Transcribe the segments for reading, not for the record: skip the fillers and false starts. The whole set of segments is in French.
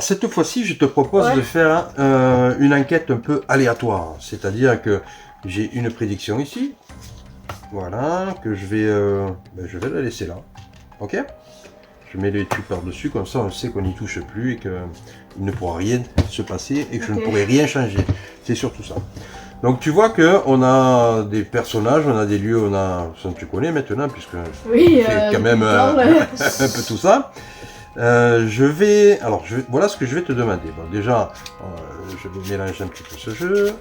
Alors cette fois-ci, je te propose de faire une enquête un peu aléatoire. C'est-à-dire que j'ai une prédiction ici. Voilà, que je vais la laisser là. Ok? Je mets les tubes par-dessus, comme ça on sait qu'on n'y touche plus et qu'il ne pourra rien se passer et que je ne pourrai rien changer. C'est surtout ça. Donc tu vois qu'on a des personnages, on a des lieux, on a... Ça tu connais maintenant, puisque oui, c'est quand même un peu tout ça. Voilà ce que je vais te demander. Bon, déjà, je vais mélanger un petit peu ce jeu.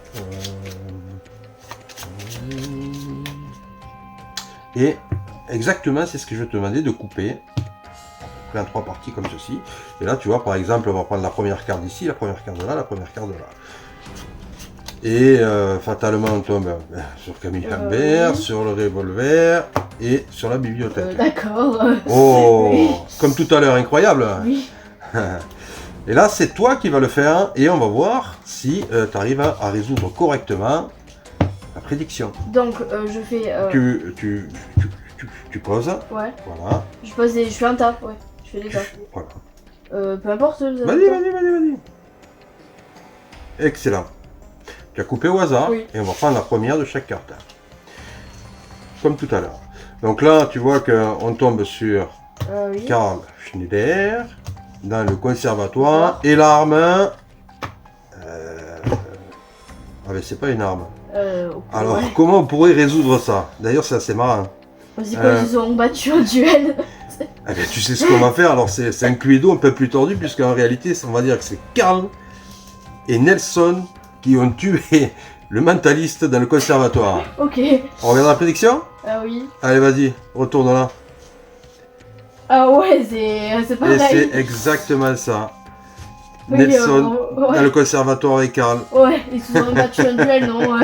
Et exactement, c'est ce que je vais te demander de couper. En 3 parties comme ceci. Et là, tu vois, par exemple, on va prendre la première carte d'ici, la première carte de là, la première carte de là. Et fatalement, on tombe sur Camille Lambert, sur le revolver et sur la bibliothèque. D'accord. Oh, oui. Comme tout à l'heure, incroyable. Oui. Et là, c'est toi qui vas le faire et on va voir si tu arrives à résoudre correctement la prédiction. Donc, je fais... Tu poses. Ouais. Voilà. Je fais un tas, ouais. Je fais des tas. Voilà. Peu importe. Vas-y. Excellent. Tu as coupé au hasard et on va prendre la première de chaque carte. Comme tout à l'heure. Donc là, tu vois qu'on tombe sur Karl Schneider dans le conservatoire et l'arme. Ah mais c'est pas une arme. Alors comment on pourrait résoudre ça? D'ailleurs c'est assez marrant. C'est quoi, ils ont battu un duel? Eh bien, tu sais ce qu'on va faire. Alors c'est un Cluedo un peu plus tordu puisqu'en réalité on va dire que c'est Karl et Nelson qui ont tué le mentaliste dans le conservatoire. Ok. On regarde la prédiction? Ah oui. Allez, vas-y, retourne là. Ah ouais, c'est pareil. Et c'est exactement ça. Oui, Nelson dans le conservatoire avec Karl. Ouais, ils se sont battus un duel, non?